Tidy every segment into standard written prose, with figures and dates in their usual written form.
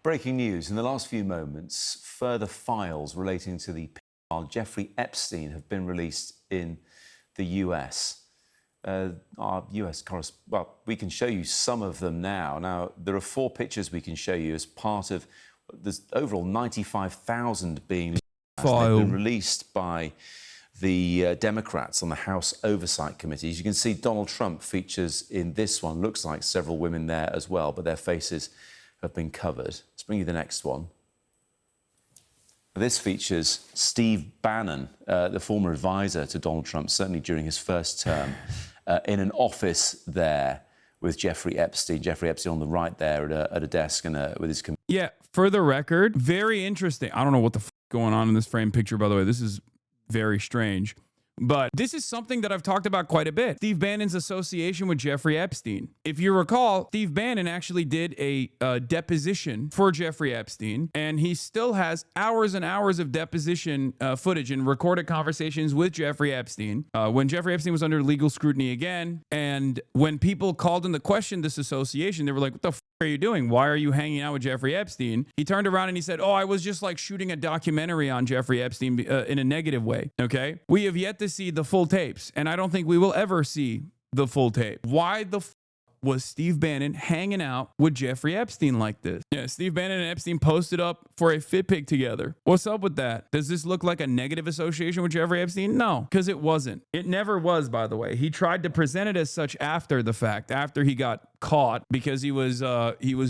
Breaking news. In the last few moments, further files relating to the Jeffrey Epstein have been released in the US. Our US correspondent, well, we can show you some of them now. Now, there are 4 pictures we can show you as part of, there's overall 95,000 being they've been released by the Democrats on the House Oversight Committee. As you can see, Donald Trump features in this one. Looks like several women there as well, but their faces have been covered. Let's bring you the next one. This features Steve Bannon, the former advisor to Donald Trump, certainly during his first term, in an office there with Jeffrey Epstein. Jeffrey Epstein on the right there at a desk and with his computer. Yeah, for the record, very interesting. I don't know what the f going on in this frame picture, by the way. This is very strange. But this is something that I've talked about quite a bit. Steve Bannon's association with Jeffrey Epstein. If you recall, Steve Bannon actually did a deposition for Jeffrey Epstein, and he still has hours and hours of deposition footage and recorded conversations with Jeffrey Epstein when Jeffrey Epstein was under legal scrutiny again. And when people called in to question this association, they were like, what the f are you doing? Why are you hanging out with Jeffrey Epstein? He turned around and he said, oh, I was just like shooting a documentary on Jeffrey Epstein in a negative way. Okay. We have yet to see the full tapes, and I don't think we will ever see the full tape. Why the f was Steve Bannon hanging out with Jeffrey Epstein like this? Yeah, Steve Bannon and Epstein posted up for a fit pic together. What's up with that? Does this look like a negative association with Jeffrey Epstein? No, because it wasn't. It never was, by the way. He tried to present it as such after the fact, after he got caught, because he was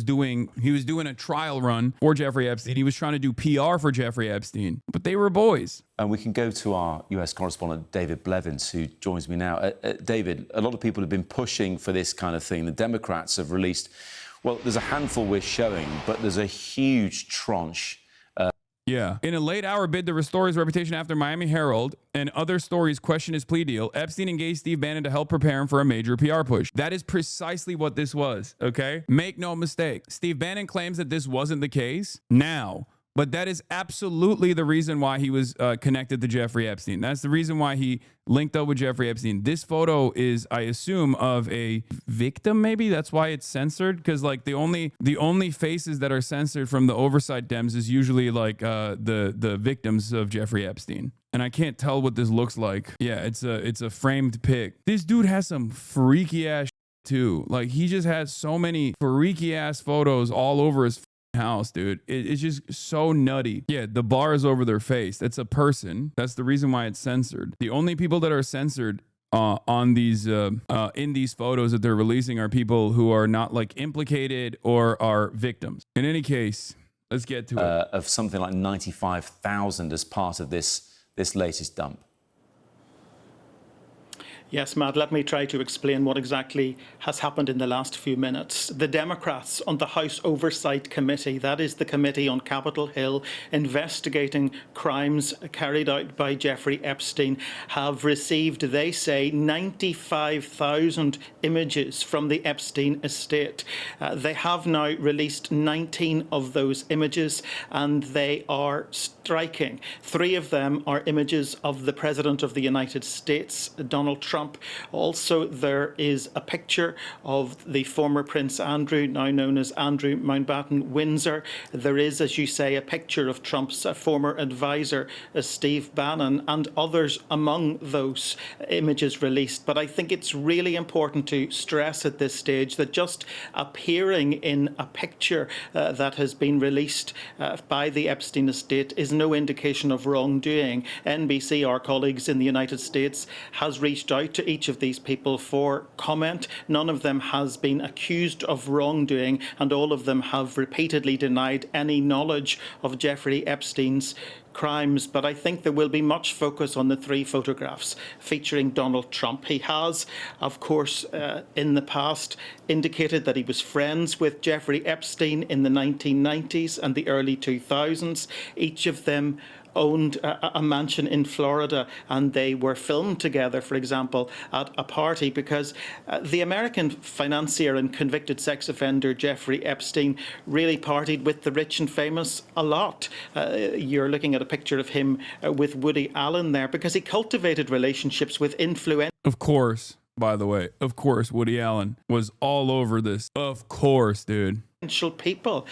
doing a trial run for Jeffrey Epstein. He was trying to do PR for Jeffrey Epstein, but they were boys. And we can go to our US correspondent, David Blevins, who joins me now. David, a lot of people have been pushing for this kind of thing. The Democrats have released, well, there's a handful we're showing, but there's a huge tranche. Yeah. In a late-hour bid to restore his reputation after Miami Herald and other stories question his plea deal, Epstein engaged Steve Bannon to help prepare him for a major PR push. That is precisely what this was, okay? Make no mistake. Steve Bannon claims that this wasn't the case now, but that is absolutely the reason why he was connected to Jeffrey Epstein. That's the reason why he linked up with Jeffrey Epstein. This photo is, I assume, of a victim, maybe? That's why it's censored? Because, like, the only faces that are censored from the oversight Dems is usually, like, the victims of Jeffrey Epstein. And I can't tell what this looks like. Yeah, it's a framed pic. This dude has some freaky-ass too. Like, he just has so many freaky-ass photos all over his house, dude. It's just so nutty. Yeah, the bar is over their face. That's a person. That's the reason why it's censored. The only people that are censored on these in these photos that they're releasing are people who are not like implicated or are victims. In any case, let's get to it. Of something like 95,000 as part of this latest dump. Yes, Matt, let me try to explain what exactly has happened in the last few minutes. The Democrats on the House Oversight Committee, that is the committee on Capitol Hill investigating crimes carried out by Jeffrey Epstein, have received, they say, 95,000 images from the Epstein estate. They have now released 19 of those images, and they are striking. 3 of them are images of the President of the United States, Donald Trump. Also, there is a picture of the former Prince Andrew, now known as Andrew Mountbatten Windsor. There is, as you say, a picture of Trump's former advisor, Steve Bannon, and others among those images released. But I think it's really important to stress at this stage that just appearing in a picture that has been released by the Epstein estate is no indication of wrongdoing. NBC, our colleagues in the United States, has reached out to each of these people for comment. None of them has been accused of wrongdoing, and all of them have repeatedly denied any knowledge of Jeffrey Epstein's crimes. But I think there will be much focus on the 3 photographs featuring Donald Trump. He has, of course, in the past indicated that he was friends with Jeffrey Epstein in the 1990s and the early 2000s. Each of them owned a mansion in Florida, and they were filmed together, for example, at a party, because the American financier and convicted sex offender Jeffrey Epstein really partied with the rich and famous a lot. You're looking at a picture of him with Woody Allen there, because he cultivated relationships with influential. Of course. by the way. Of course, Woody Allen was all over this. Of course, dude. People,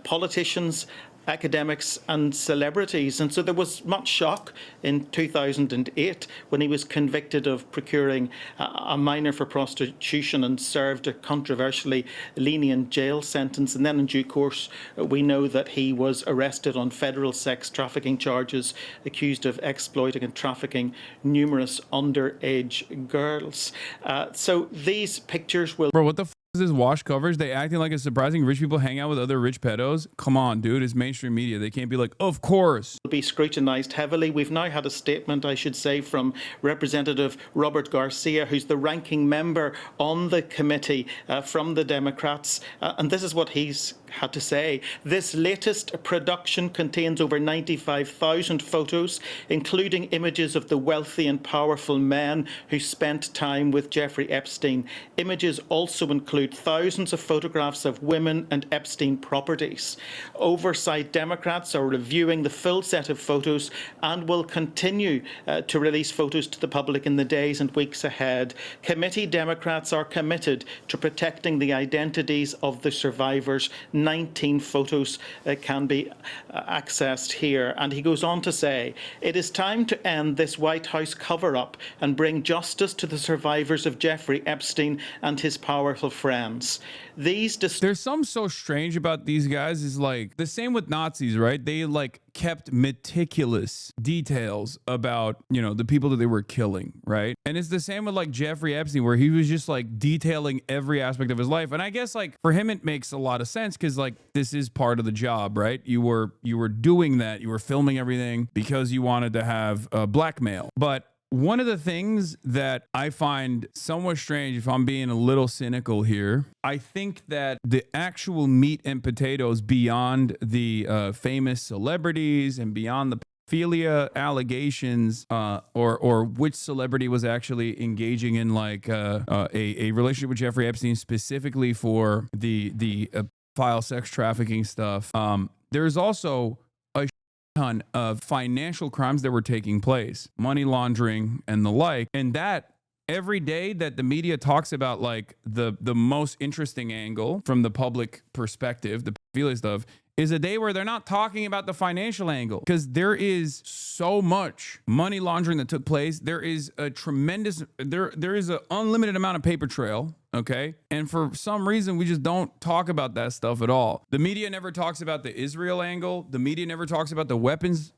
politicians, academics and celebrities. And so there was much shock in 2008 when he was convicted of procuring a minor for prostitution and served a controversially lenient jail sentence. And then in due course, we know that he was arrested on federal sex trafficking charges, accused of exploiting and trafficking numerous underage girls. So these pictures will... Bro, what the is this wash coverage? They acting like it's surprising rich people hang out with other rich pedos? Come on, dude. It's mainstream media. They can't be like, of course. Be scrutinized heavily. We've now had a statement, I should say, from Representative Robert Garcia, who's the ranking member on the committee from the Democrats. And this is what he's had to say. This latest production contains over 95,000 photos, including images of the wealthy and powerful men who spent time with Jeffrey Epstein. Images also include thousands of photographs of women and Epstein properties. Oversight Democrats are reviewing the full set of photos and will continue to release photos to the public in the days and weeks ahead. Committee Democrats are committed to protecting the identities of the survivors. 19 photos can be accessed here. And he goes on to say, it is time to end this White House cover-up and bring justice to the survivors of Jeffrey Epstein and his powerful friends. There's something so strange about these guys is like the same with Nazis, right? They like kept meticulous details about, you know, the people that they were killing, right? And it's the same with like Jeffrey Epstein, where he was just like detailing every aspect of his life. And I guess like for him, it makes a lot of sense because like this is part of the job, right? You were doing that. You were filming everything because you wanted to have blackmail. But one of the things that I find somewhat strange, if I'm being a little cynical here, I think that the actual meat and potatoes beyond the famous celebrities and beyond the pedophilia allegations, or which celebrity was actually engaging in like a relationship with Jeffrey Epstein specifically for the file sex trafficking stuff. There's also ton of financial crimes that were taking place, money laundering and the like. And that every day that the media talks about like the most interesting angle from the public perspective, the pedophilia stuff, is a day where they're not talking about the financial angle because there is so much money laundering that took place. There is a tremendous, there is an unlimited amount of paper trail. Okay. And for some reason, we just don't talk about that stuff at all. The media never talks about the Israel angle. The media never talks about the weapons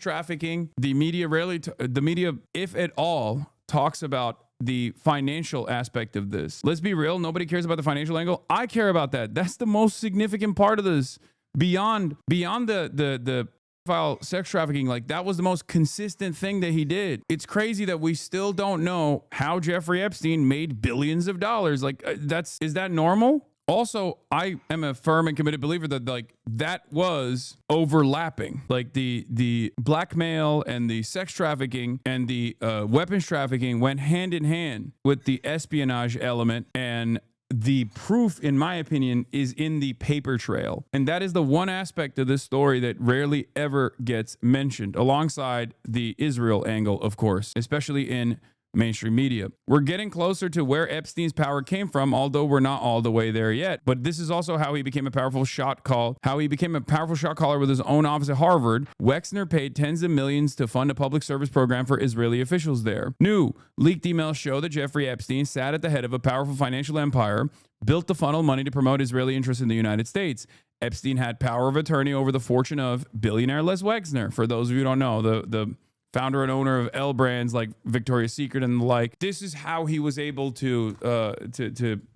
trafficking. The media rarely, the media, if at all, talks about the financial aspect of this. Let's be real. Nobody cares about the financial angle. I care about that. That's the most significant part of this. Beyond the file sex trafficking, like that was the most consistent thing that he did. It's crazy that we still don't know how Jeffrey Epstein made billions of dollars. Like is that normal? Also, I am a firm and committed believer that like that was overlapping. Like the blackmail and the sex trafficking and the weapons trafficking went hand in hand with the espionage element, and the proof, in my opinion, is in the paper trail. And that is the one aspect of this story that rarely ever gets mentioned, alongside the Israel angle, of course, especially in mainstream media. We're getting closer to where Epstein's power came from, although we're not all the way there yet. But this is also how he became a powerful shot caller with his own office at Harvard. Wexner paid tens of millions to fund a public service program for Israeli officials there. New leaked emails show that Jeffrey Epstein sat at the head of a powerful financial empire, built to funnel money to promote Israeli interests in the United States. Epstein had power of attorney over the fortune of billionaire Les Wexner. For those of you who don't know, the founder and owner of L brands like Victoria's Secret and the like. This is how he was able to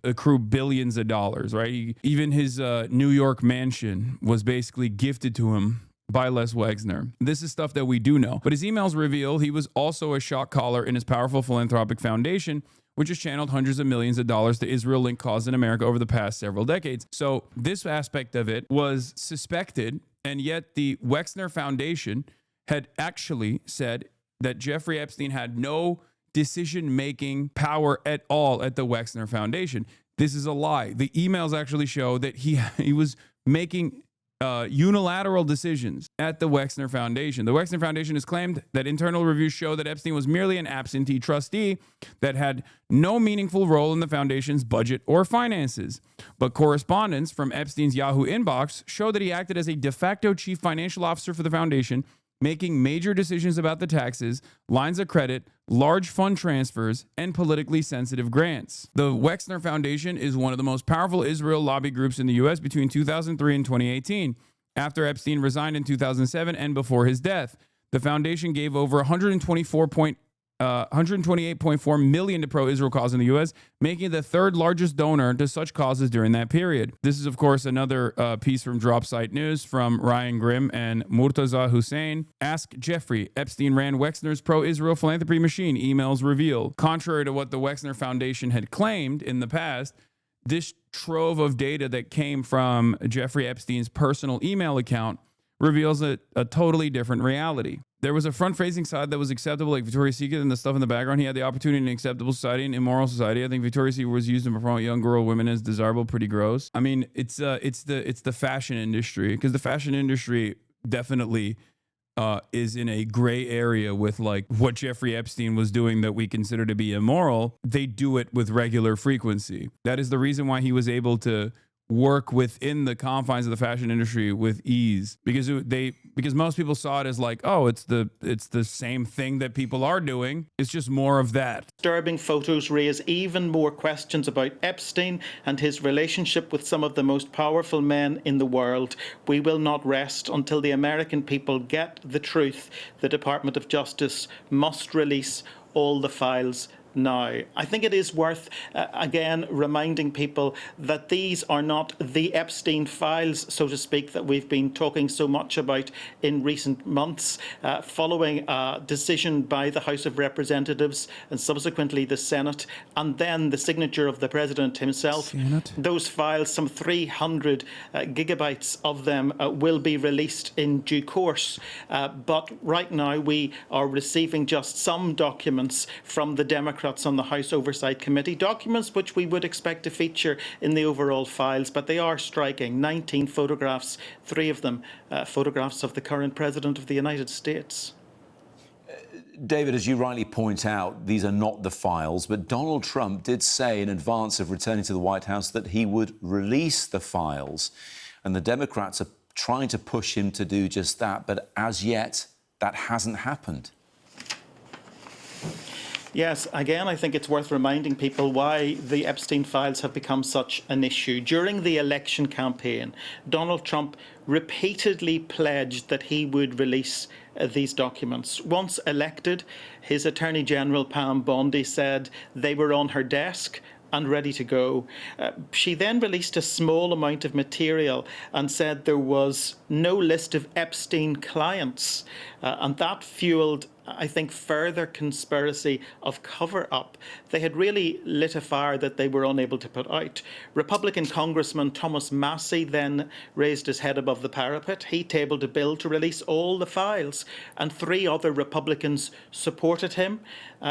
accrue billions of dollars, right? Even his New York mansion was basically gifted to him by Les Wexner. This is stuff that we do know. But his emails reveal he was also a shot caller in his powerful philanthropic foundation, which has channeled hundreds of millions of dollars to Israel-linked cause in America over the past several decades. So this aspect of it was suspected, and yet the Wexner Foundation had actually said that Jeffrey Epstein had no decision-making power at all at the Wexner Foundation. This is a lie. The emails actually show that he was making unilateral decisions at the Wexner Foundation. The Wexner Foundation has claimed that internal reviews show that Epstein was merely an absentee trustee that had no meaningful role in the foundation's budget or finances. But correspondence from Epstein's Yahoo inbox show that he acted as a de facto chief financial officer for the foundation, making major decisions about the taxes, lines of credit, large fund transfers, and politically sensitive grants. The Wexner Foundation is one of the most powerful Israel lobby groups in the U.S. between 2003 and 2018. After Epstein resigned in 2007 and before his death, the foundation gave over 128.4 million to pro-Israel cause in the U.S., making it the third largest donor to such causes during that period. This is, of course, another piece from Drop Site News from Ryan Grimm and Murtaza Hussein. Ask Jeffrey. Epstein ran Wexner's pro-Israel philanthropy machine, emails reveal. Contrary to what the Wexner Foundation had claimed in the past, this trove of data that came from Jeffrey Epstein's personal email account reveals a totally different reality. There was a front-facing side that was acceptable, like Victoria's Secret and the stuff in the background. He had the opportunity in an acceptable society and immoral society. I think Victoria's Secret was used to promote young girl women as desirable, pretty gross. I mean, it's the fashion industry, because the fashion industry definitely is in a gray area with like what Jeffrey Epstein was doing that we consider to be immoral. They do it with regular frequency. That is the reason why he was able to work within the confines of the fashion industry with ease, because most people saw it as like, oh, it's the same thing that people are doing. It's just more of that. Disturbing photos raise even more questions about Epstein and his relationship with some of the most powerful men in the world. We will not rest until the American people get the truth. The Department of Justice must release all the files now. I think it is worth, again, reminding people that these are not the Epstein files, so to speak, that we've been talking so much about in recent months. Following a decision by the House of Representatives and subsequently the Senate, and then the signature of the President himself, those files, some 300 gigabytes of them, will be released in due course. But right now we are receiving just some documents from the Democrats on the House Oversight Committee, documents which we would expect to feature in the overall files, but they are striking. 19 photographs, 3 of them photographs of the current President of the United States. David, as you rightly point out, these are not the files, but Donald Trump did say in advance of returning to the White House that he would release the files, and the Democrats are trying to push him to do just that, but as yet, that hasn't happened. Yes, again, I think it's worth reminding people why the Epstein files have become such an issue. During the election campaign, Donald Trump repeatedly pledged that he would release these documents. Once elected, his Attorney General, Pam Bondi, said they were on her desk and ready to go. She then released a small amount of material and said there was no list of Epstein clients, and that fueled, I think, further conspiracy of cover-up. They had really lit a fire that they were unable to put out. Republican Congressman Thomas Massey then raised his head above the parapet. He tabled a bill to release all the files, and 3 other Republicans supported him.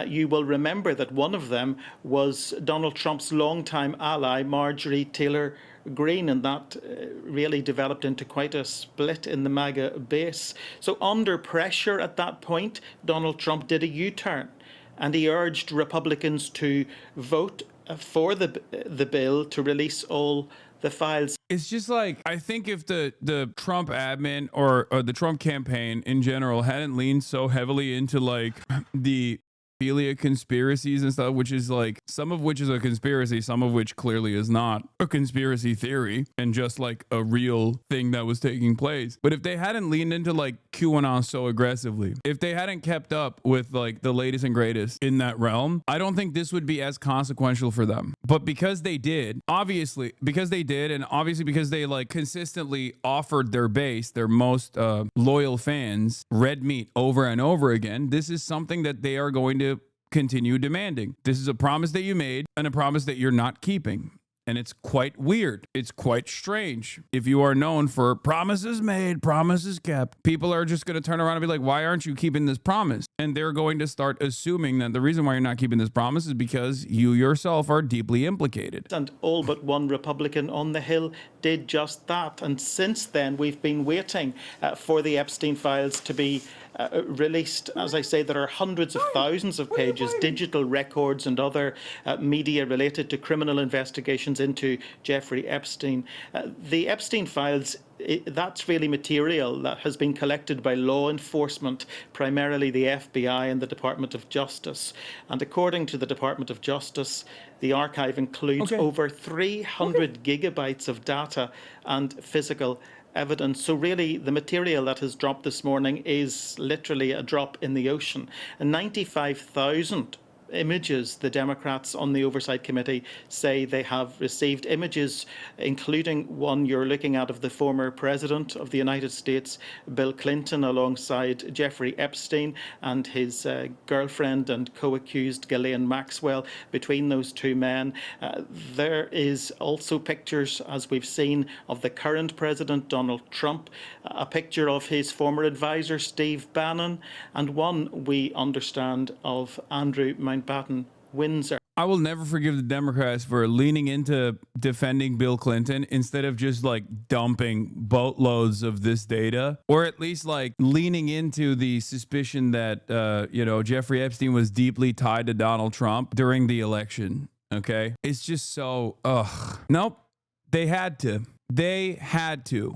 You will remember that one of them was Donald Trump's longtime ally, Marjorie Taylor Greene, and that really developed into quite a split in the MAGA base. So under pressure at that point, Donald Trump did a U-turn, and he urged Republicans to vote for the bill to release all the files. It's just like, I think if the Trump admin or the Trump campaign in general hadn't leaned so heavily into like the pedophilia conspiracies and stuff, which is like, some of which is a conspiracy, some of which clearly is not a conspiracy theory and just like a real thing that was taking place. But if they hadn't leaned into like QAnon so aggressively, if they hadn't kept up with like the latest and greatest in that realm, I don't think this would be as consequential for them. But because they did, obviously because they like consistently offered their base, their most loyal fans, red meat over and over again, this is something that they are going to continue demanding. This is a promise that you made and a promise that you're not keeping. And it's quite weird. It's quite strange. If you are known for promises made, promises kept, people are just going to turn around and be like, why aren't you keeping this promise? And they're going to start assuming that the reason why you're not keeping this promise is because you yourself are deeply implicated. And all but one Republican on the Hill did just that. And since then, we've been waiting for the Epstein files to be released. As I say, there are hundreds of thousands of pages, digital records and other media related to criminal investigations into Jeffrey Epstein. The Epstein files, that's really material that has been collected by law enforcement, primarily the FBI and the Department of Justice. And according to the Department of Justice, the archive includes over 300 gigabytes of data and physical evidence. So really, the material that has dropped this morning is literally a drop in the ocean. And 95,000 images, the Democrats on the Oversight Committee say they have received images, including one you're looking at of the former president of the United States, Bill Clinton, alongside Jeffrey Epstein and his girlfriend and co-accused Ghislaine Maxwell. Between those two men, there is also pictures, as we've seen, of the current president, Donald Trump, a picture of his former advisor, Steve Bannon, and one, we understand, of Andrew Mountbatten Windsor. I will never forgive the Democrats for leaning into defending Bill Clinton instead of just like dumping boatloads of this data, or at least like leaning into the suspicion that, Jeffrey Epstein was deeply tied to Donald Trump during the election. Okay. It's just so, nope. They had to. They had to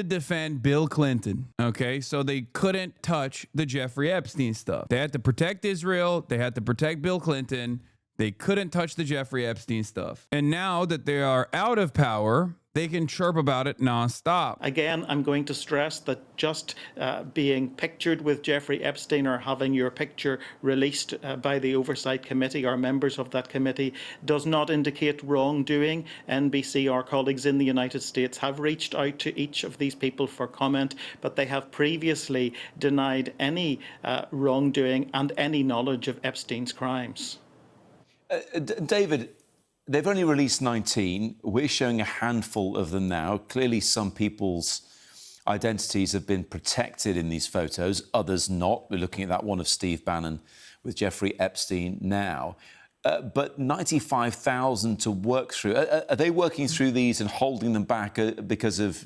defend Bill Clinton, okay? So they couldn't touch the Jeffrey Epstein stuff. They had to protect Israel. They had to protect Bill Clinton. They couldn't touch the Jeffrey Epstein stuff. And now that they are out of power, they can chirp about it nonstop. Again, I'm going to stress that just being pictured with Jeffrey Epstein or having your picture released by the Oversight Committee or members of that committee does not indicate wrongdoing. NBC, our colleagues in the United States, have reached out to each of these people for comment, but they have previously denied any wrongdoing and any knowledge of Epstein's crimes. David, they've only released 19. We're showing a handful of them now. Clearly, some people's identities have been protected in these photos, others not. We're looking at that one of Steve Bannon with Jeffrey Epstein now. But 95,000 to work through. Are they working through these and holding them back because of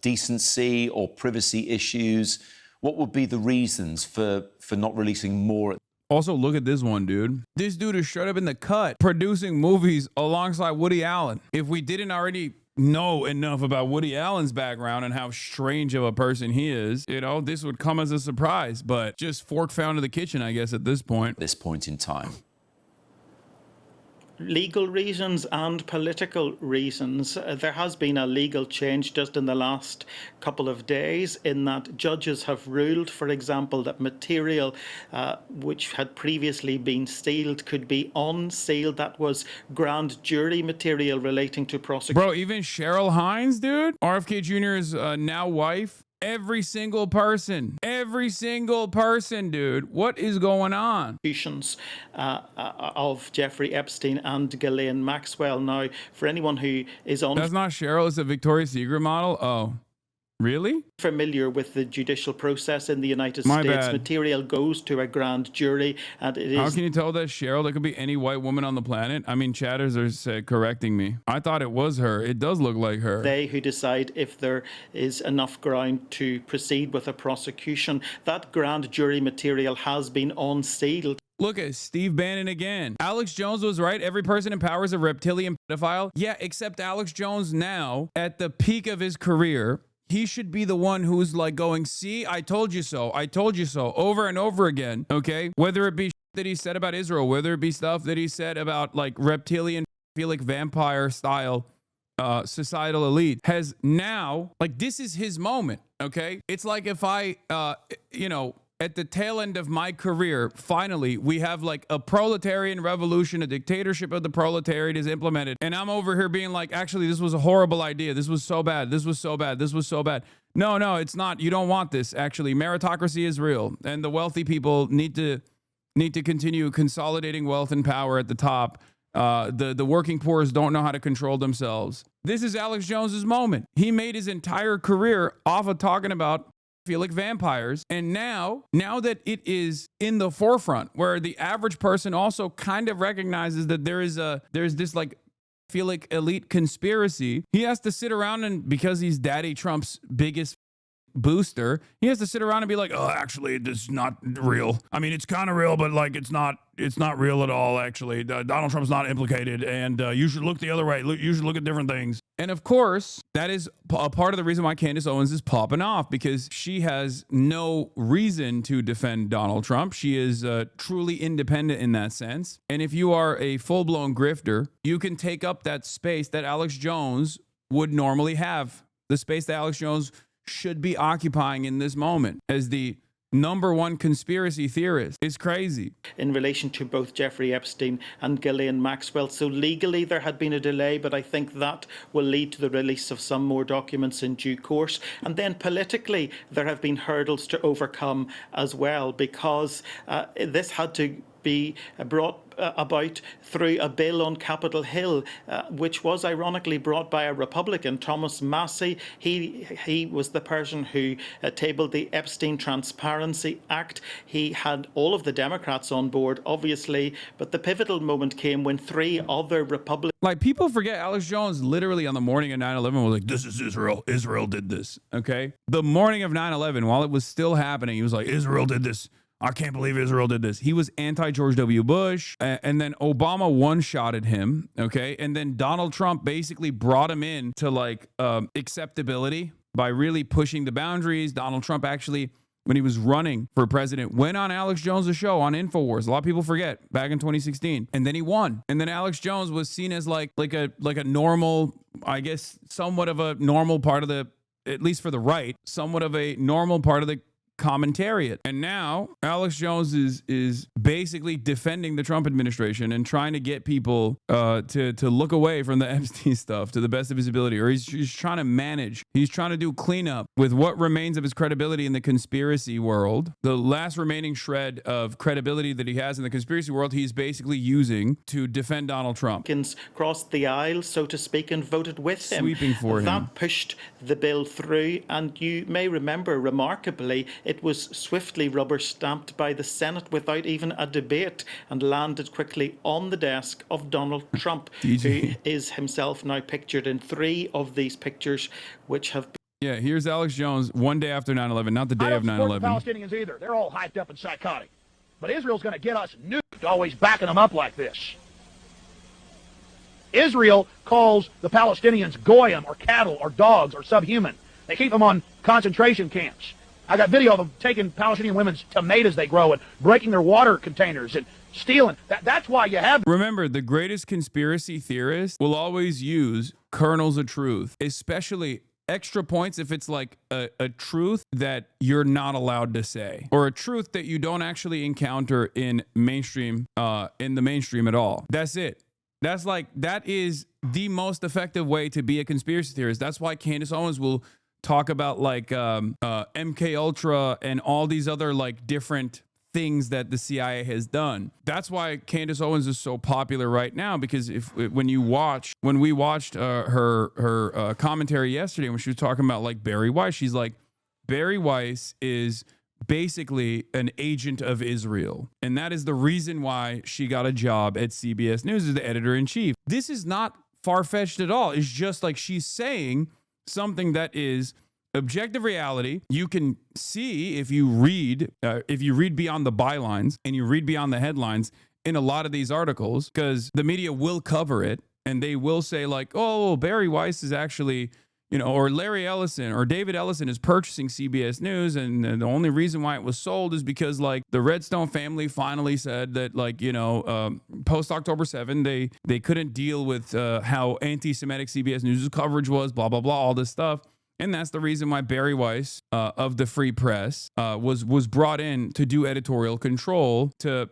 decency or privacy issues? What would be the reasons for not releasing more? Also, look at this one, dude. This dude is straight up in the cut producing movies alongside Woody Allen. If we didn't already know enough about Woody Allen's background and how strange of a person he is, this would come as a surprise. But just fork found in the kitchen, I guess, at this point. This point in time. Legal reasons and political reasons. There has been a legal change just in the last couple of days in that judges have ruled, for example, that material which had previously been sealed could be unsealed. That was grand jury material relating to prosecution. Bro, even Cheryl Hines, dude, RFK Jr.'s now wife, every single person, dude. What is going on? Of Jeffrey Epstein and Ghislaine Maxwell. Now, for anyone who is That's not Cheryl, it's a Victoria's Secret model? Oh. Really? Familiar with the judicial process in the United My States. bad. Material goes to a grand jury, and it is. How can you tell that Cheryl? That could be any white woman on the planet. I mean, chatters are correcting me. I thought it was her. It does look like her. They who decide if there is enough ground to proceed with a prosecution. That grand jury material has been unsealed. Look at Steve Bannon again. Alex Jones was right. Every person in power is a reptilian pedophile. Yeah, except Alex Jones now, at the peak of his career, he should be the one who's like going, see, I told you so, over and over again, okay? Whether it be that he said about Israel, whether it be stuff that he said about like reptilian, pedophilic, vampire style societal elite, has now, like, this is his moment, okay? It's like if I, at the tail end of my career, finally, we have like a proletarian revolution, a dictatorship of the proletariat is implemented. And I'm over here being like, actually, this was a horrible idea. This was so bad. This was so bad. This was so bad. No, it's not. You don't want this. Actually, meritocracy is real. And the wealthy people need to continue consolidating wealth and power at the top The working poorest don't know how to control themselves. This is Alex Jones's moment. He made his entire career off of talking about pedophilic vampires. And now that it is in the forefront, where the average person also kind of recognizes that there's this like pedophilic elite conspiracy, he has to sit around and, because he's Daddy Trump's biggest booster, he has to sit around and be like, oh, actually, this is not real. I mean, it's kind of real, but like it's not real at all, actually. Donald Trump's not implicated, and you should look the other way. You should look at different things. And of course, that is a part of the reason why Candace Owens is popping off, because she has no reason to defend Donald Trump. She is truly independent in that sense. And if you are a full-blown grifter, you can take up that space that Alex Jones would normally have, the space that Alex Jones should be occupying in this moment as the number one conspiracy theorist. Is crazy. In relation to both Jeffrey Epstein and Ghislaine Maxwell. So legally there had been a delay, but I think that will lead to the release of some more documents in due course. And then politically there have been hurdles to overcome as well, because this had to be brought about through a bill on Capitol Hill, which was ironically brought by a Republican, Thomas Massey. He was the person who tabled the Epstein Transparency Act. He had all of the Democrats on board, obviously, but the pivotal moment came when three other Republicans... Like, people forget Alex Jones literally on the morning of 9/11 was like, this is Israel. Israel did this, okay? The morning of 9/11, while it was still happening, he was like, Israel did this. I can't believe Israel did this. He was anti-George W. Bush, and then Obama one-shotted him, okay? And then Donald Trump basically brought him in to, like, acceptability by really pushing the boundaries. Donald Trump actually, when he was running for president, went on Alex Jones' show on InfoWars. A lot of people forget, back in 2016. And then he won. And then Alex Jones was seen as like a normal, I guess, somewhat of a normal part of the, at least for the right, somewhat of a normal part of the commentariat. And now Alex Jones is basically defending the Trump administration and trying to get people to look away from the Epstein stuff to the best of his ability. Or he's trying to manage. He's trying to do cleanup with what remains of his credibility in the conspiracy world. The last remaining shred of credibility that he has in the conspiracy world, he's basically using to defend Donald Trump. Crossed the aisle, so to speak, and voted with him. Sweeping for him. That pushed the bill through, and you may remember, remarkably, it was swiftly rubber stamped by the Senate without even a debate and landed quickly on the desk of Donald Trump, who is himself now pictured in 3 of these pictures, which have been... Yeah, here's Alex Jones one day after 9/11, not the day of 9/11. I don't support the Palestinians either. They're all hyped up and psychotic. But Israel's going to get us nuked, always backing them up like this. Israel calls the Palestinians goyim or cattle or dogs or subhuman. They keep them on concentration camps. I got video of them taking Palestinian women's tomatoes they grow and breaking their water containers and stealing. That's why you have... Remember, the greatest conspiracy theorists will always use kernels of truth, especially extra points if it's like a truth that you're not allowed to say, or a truth that you don't actually encounter in the mainstream at all. That's it. That is the most effective way to be a conspiracy theorist. That's why Candace Owens will talk about like MK Ultra and all these other like different things that the CIA has done. That's why Candace Owens is so popular right now, because when we watched her commentary yesterday, when she was talking about like Bari Weiss, she's like, Bari Weiss is basically an agent of Israel, and that is the reason why she got a job at CBS News as the editor-in-chief. This is not far-fetched at all. It's just like she's saying something that is objective reality. You can see if you read beyond the bylines and you read beyond the headlines in a lot of these articles, because the media will cover it and they will say like, oh, Bari Weiss is actually, or Larry Ellison or David Ellison is purchasing CBS News, and the only reason why it was sold is because like the Redstone family finally said that like, post October 7, they couldn't deal with how anti-Semitic CBS News coverage was, blah, blah, blah, all this stuff. And that's the reason why Bari Weiss of the Free Press was brought in to do editorial control, to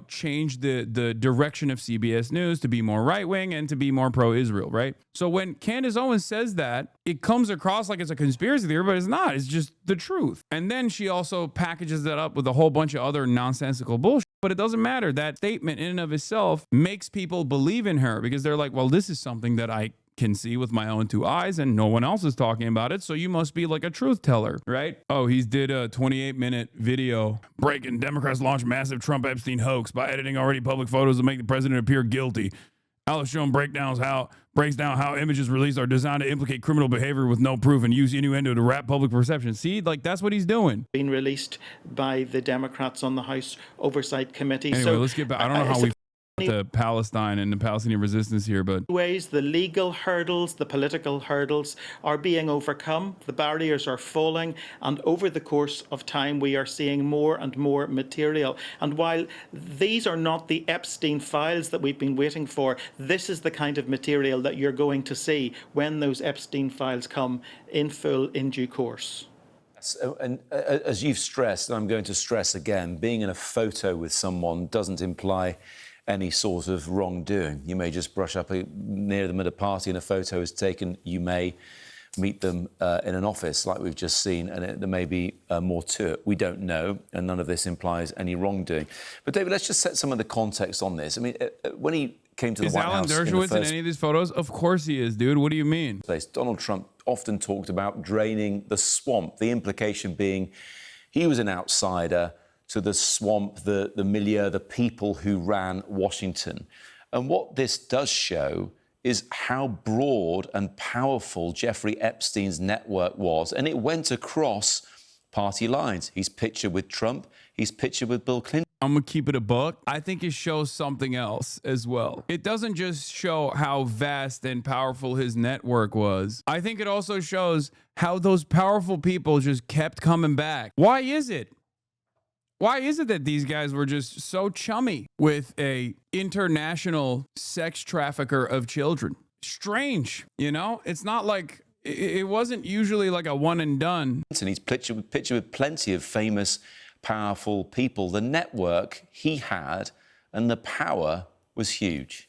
change the direction of CBS News to be more right-wing and to be more pro-Israel, right? So when Candace Owens says that, it comes across like it's a conspiracy theory, but it's not. It's just the truth. And then she also packages that up with a whole bunch of other nonsensical bullshit. But it doesn't matter. That statement in and of itself makes people believe in her because they're like, well, this is something that I can see with my own two eyes and no one else is talking about it. So you must be like a truth teller, right? Oh, he's did a 28-minute video breaking Democrats launch massive Trump Epstein hoax by editing already public photos to make the president appear guilty. Alex Jones breaks down how images released are designed to implicate criminal behavior with no proof and use innuendo to wrap public perception. See, like that's what he's doing. Been released by the Democrats on the House Oversight Committee. Anyway, So let's get back. I don't know how we to Palestine and the Palestinian resistance here, but ways the legal hurdles, the political hurdles are being overcome. The barriers are falling, and over the course of time, we are seeing more and more material. And while these are not the Epstein files that we've been waiting for, this is the kind of material that you're going to see when those Epstein files come in full in due course. So, and as you've stressed, and I'm going to stress again, being in a photo with someone doesn't imply any sort of wrongdoing. You may just brush up near them at a party and a photo is taken. You may meet them in an office like we've just seen, and there may be more to it. We don't know, and none of this implies any wrongdoing. But David, let's just set some of the context on this. I mean, when he came to the White House... Is Alan Dershowitz in any of these photos? Of course he is, dude. What do you mean? Donald Trump often talked about draining the swamp, the implication being he was an outsider to the swamp, the milieu, the people who ran Washington. And what this does show is how broad and powerful Jeffrey Epstein's network was. And it went across party lines. He's pictured with Trump. He's pictured with Bill Clinton. I'm going to keep it a buck. I think it shows something else as well. It doesn't just show how vast and powerful his network was. I think it also shows how those powerful people just kept coming back. Why is it? Why is it that these guys were just so chummy with a international sex trafficker of children? Strange, you know? It's not like, it wasn't usually like a one and done. And he's pictured with plenty of famous, powerful people. The network he had and the power was huge.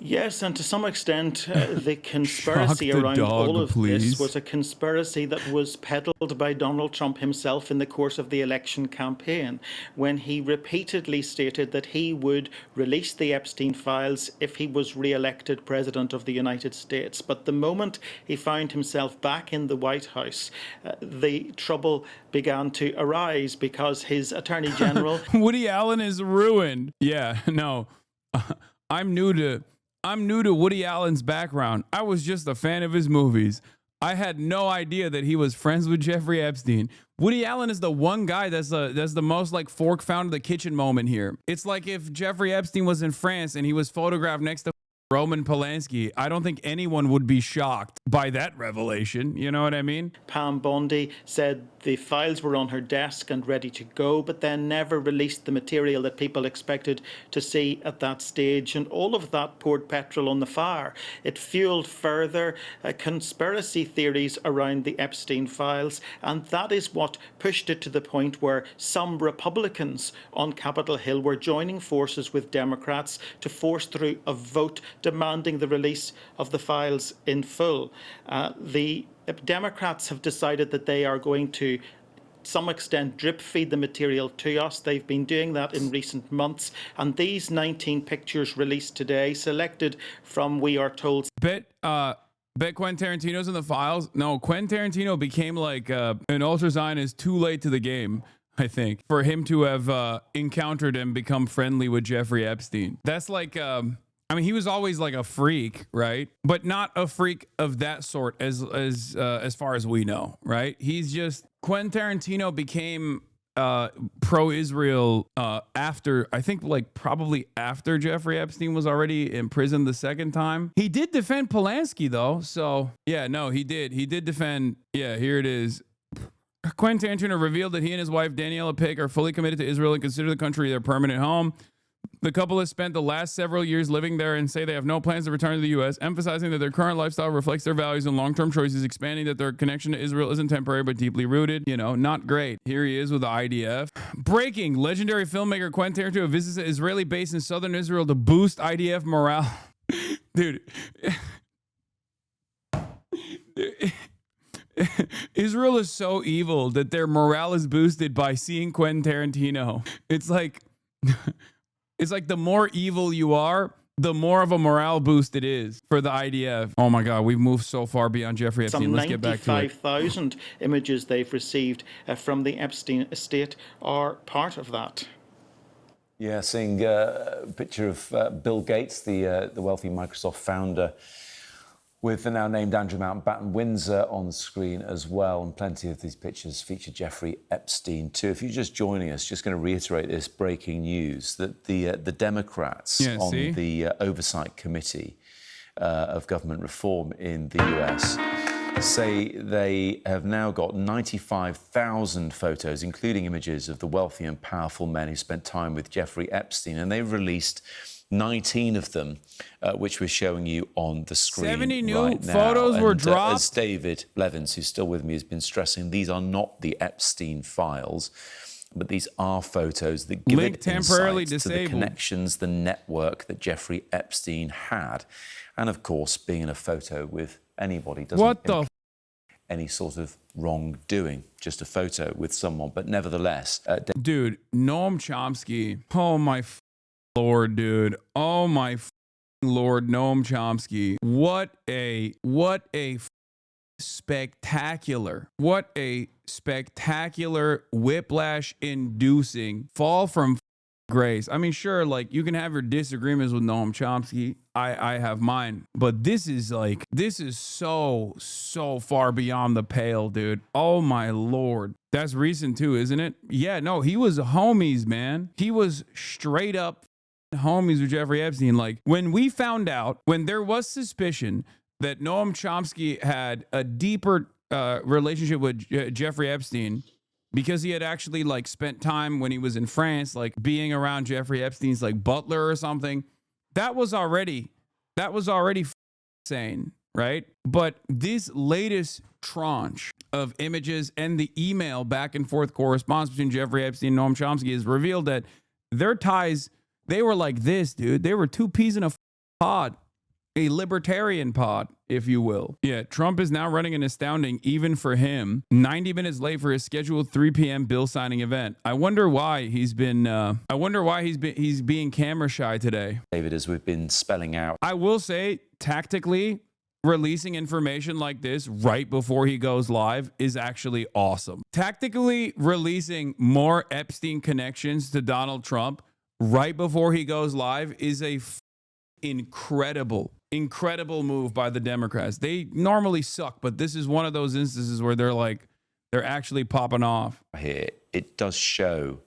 Yes, and to some extent, the conspiracy around all of this was a conspiracy that was peddled by Donald Trump himself in the course of the election campaign, when he repeatedly stated that he would release the Epstein files if he was re-elected president of the United States. But the moment he found himself back in the White House, the trouble began to arise because his Attorney General... Woody Allen is ruined. Yeah, no. I'm new to Woody Allen's background. I was just a fan of his movies. I had no idea that he was friends with Jeffrey Epstein. Woody Allen is the one guy that's the most like fork found in the kitchen moment here. It's like if Jeffrey Epstein was in France and he was photographed next to Roman Polanski. I don't think anyone would be shocked by that revelation. You know what I mean? Pam Bondi said the files were on her desk and ready to go, but then never released the material that people expected to see at that stage. And all of that poured petrol on the fire. It fueled further conspiracy theories around the Epstein files. And that is what pushed it to the point where some Republicans on Capitol Hill were joining forces with Democrats to force through a vote demanding the release of the files in full. The Democrats have decided that they are going to some extent drip feed the material to us. They've been doing that in recent months. And these 19 pictures released today, selected from, we are told... Bet Quentin Tarantino's in the files? No, Quentin Tarantino became like an ultra-Zionist too late to the game, I think, for him to have encountered and become friendly with Jeffrey Epstein. That's like... I mean, he was always like a freak, right? But not a freak of that sort as far as we know, right? He's just... Quentin Tarantino became pro-Israel after, I think, like probably after Jeffrey Epstein was already in prison the second time. He did defend Polanski, though. So, yeah, no, he did. He did defend... Yeah, here it is. Quentin Tarantino revealed that he and his wife, Daniela Pick, are fully committed to Israel and consider the country their permanent home. The couple has spent the last several years living there and say they have no plans to return to the U.S., emphasizing that their current lifestyle reflects their values and long-term choices, expanding that their connection to Israel isn't temporary but deeply rooted. You know, not great. Here he is with the IDF. Breaking. Legendary filmmaker Quentin Tarantino visits an Israeli base in southern Israel to boost IDF morale. Dude. Israel is so evil that their morale is boosted by seeing Quentin Tarantino. It's like the more evil you are, the more of a morale boost it is for the IDF. Oh my God, we've moved so far beyond Jeffrey Epstein. Some Let's get back to it. 95,000 images they've received from the Epstein estate are part of that. Yeah, seeing a picture of Bill Gates, the wealthy Microsoft founder, with the now named Andrew Mountbatten Windsor on the screen as well. And plenty of these pictures feature Jeffrey Epstein too. If you're just joining us, just going to reiterate this breaking news that the Democrats on the Oversight Committee of Government Reform in the US say they have now got 95,000 photos, including images of the wealthy and powerful men who spent time with Jeffrey Epstein. And they've released 19 of them, which we're showing you on the screen 70 new right now. photos were And, dropped. as David Levins, who's still with me, has been stressing, these are not the Epstein files, but these are photos that give Link it temporarily insight to the disabled. connections, the network that Jeffrey Epstein had. And of course, being in a photo with anybody doesn't What the any sort of wrongdoing, just a photo with someone. But nevertheless, dude, Noam Chomsky. Oh my Lord, dude. Oh my Lord, Noam Chomsky. What a spectacular whiplash inducing fall from grace. I mean, sure, like you can have your disagreements with Noam Chomsky. I have mine, but this is so far beyond the pale, dude. Oh my Lord. That's recent too, isn't it? Yeah, no, he was homies, man. He was straight up homies with Jeffrey Epstein. Like when we found out, when there was suspicion that Noam Chomsky had a deeper relationship with Jeffrey Epstein, because he had actually like spent time when he was in France, like being around Jeffrey Epstein's like butler or something. That was already insane, right? But this latest tranche of images and the email back and forth correspondence between Jeffrey Epstein and Noam Chomsky has revealed that their ties, they were like this, dude. They were two peas in a pod. A libertarian pod, if you will. Yeah, Trump is now running an astounding, even for him, 90 minutes late for his scheduled 3 p.m. bill signing event. I wonder why he's being camera shy today. David, as we've been spelling out, I will say, tactically, releasing information like this right before he goes live is actually awesome. Tactically releasing more Epstein connections to Donald Trump right before he goes live is a incredible move by the Democrats. They normally suck, but this is one of those instances where they're actually popping off. Here, it does show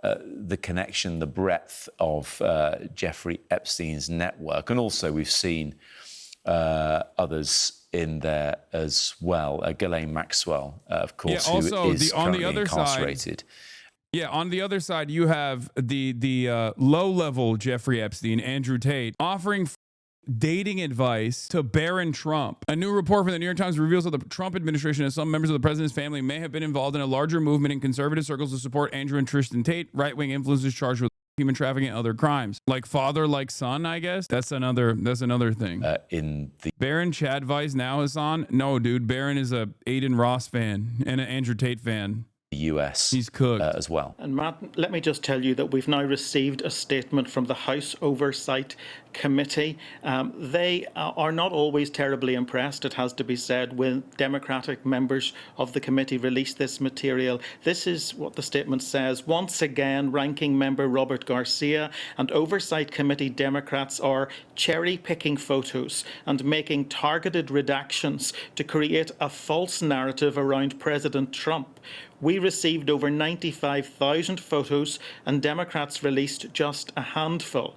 the connection, the breadth of Jeffrey Epstein's network. And also we've seen others in there as well. Ghislaine Maxwell, of course, who is currently incarcerated. Yeah, on the other side, you have the low-level Jeffrey Epstein, Andrew Tate, offering dating advice to Barron Trump. A new report from the New York Times reveals that the Trump administration and some members of the president's family may have been involved in a larger movement in conservative circles to support Andrew and Tristan Tate, right-wing influencers charged with human trafficking and other crimes. Like father, like son, I guess. That's another thing. In the Barron Chad Vice now is on. No, dude, Barron is a Aiden Ross fan and an Andrew Tate fan. US He's cooked as well. And Matt, let me just tell you that we've now received a statement from the House Oversight Committee. They are not always terribly impressed, it has to be said, when Democratic members of the committee release this material. This is what the statement says. Once again, Ranking Member Robert Garcia and Oversight Committee Democrats are cherry-picking photos and making targeted redactions to create a false narrative around President Trump. We received over 95,000 photos and Democrats released just a handful.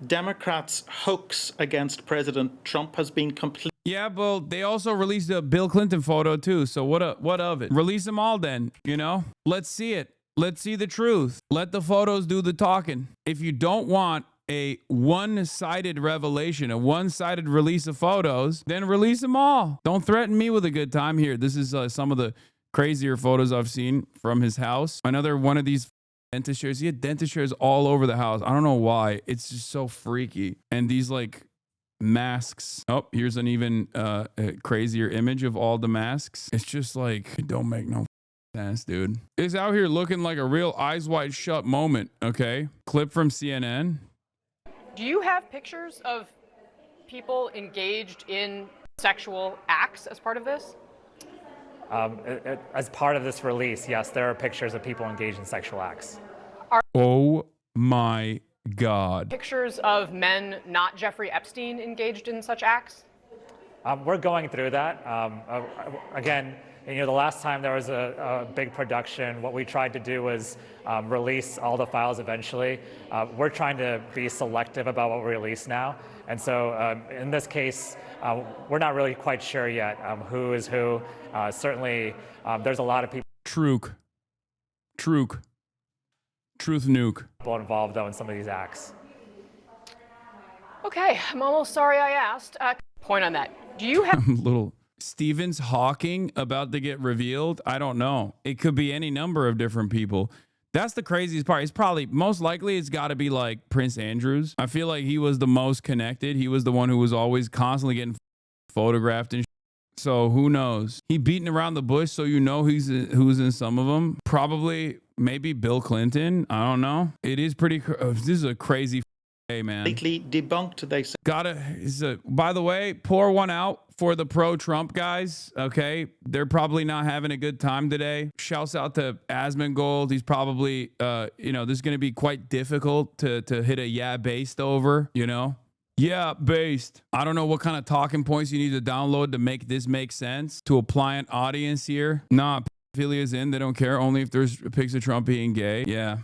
Democrats' hoax against President Trump has been complete. Yeah, well, they also released a Bill Clinton photo too. So what of it? Release them all then, you know? Let's see it. Let's see the truth. Let the photos do the talking. If you don't want a one-sided revelation, a one-sided release of photos, then release them all. Don't threaten me with a good time here. This is some of the crazier photos I've seen from his house. Another one of these dentist chairs. He had dentist chairs all over the house. I don't know why. It's just so freaky. And these like masks. Oh, here's an even crazier image of all the masks. It's just like, it don't make no sense, dude. It's out here looking like a real eyes wide shut moment, okay? Clip from CNN. Do you have pictures of people engaged in sexual acts as part of this? As part of this release, yes, there are pictures of people engaged in sexual acts. Oh my God. Pictures of men not Jeffrey Epstein engaged in such acts? We're going through that. Again, the last time there was a big production, what we tried to do was release all the files eventually. We're trying to be selective about what we release now. And so in this case, we're not really quite sure yet who is who. Certainly, there's a lot of people Truth nuke. Involved, though, in some of these acts. Okay, I'm almost sorry I asked. Point on that. Do you have Little Stevens Hawking about to get revealed? I don't know. It could be any number of different people. That's the craziest part. It's probably, most likely, it's got to be like Prince Andrews. I feel like he was the most connected. He was the one who was always constantly getting photographed and so who knows? He beating around the bush, so you know who's in some of them. Probably, maybe Bill Clinton. I don't know. It is pretty. This is a crazy day, man. Completely debunked, they say. By the way, pour one out for the pro-Trump guys. Okay, they're probably not having a good time today. Shouts out to Asmongold. He's probably, this is going to be quite difficult to hit a yeah based over. Yeah, based. I don't know what kind of talking points you need to download to make this make sense to a pliant audience here. Nah, pedophilia is in. They don't care. Only if there's pics of Trump being gay. Yeah.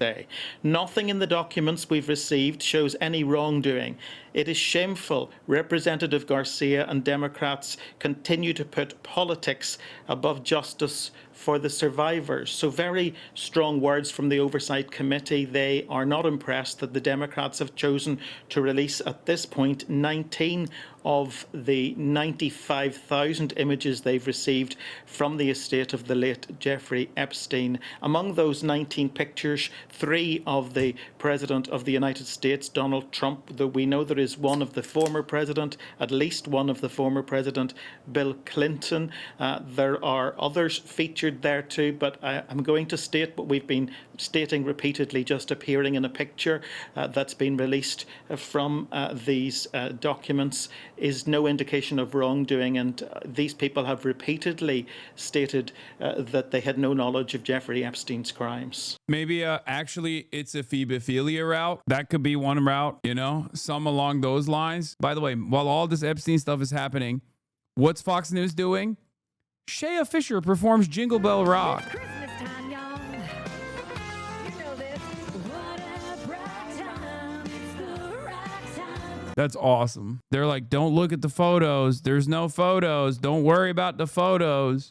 Nothing in the documents we've received shows any wrongdoing. It is shameful. Representative Garcia and Democrats continue to put politics above justice for the survivors. So very strong words from the Oversight Committee. They are not impressed that the Democrats have chosen to release at this point 19 of the 95,000 images they've received from the estate of the late Jeffrey Epstein. Among those 19 pictures, 3 of the President of the United States, Donald Trump, though we know there is one of the former president, at least one of the former president, Bill Clinton. There are others featured there too, but I'm going to state what we've been stating repeatedly, just appearing in a picture that's been released from these documents is no indication of wrongdoing, and these people have repeatedly stated that they had no knowledge of Jeffrey Epstein's crimes. Maybe actually it's a phobophilia route. That could be one route, some along those lines. By the way, while all this Epstein stuff is happening, what's Fox News doing? Shea Fisher performs Jingle Bell Rock. That's awesome. They're like, don't look at the photos. There's no photos. Don't worry about the photos.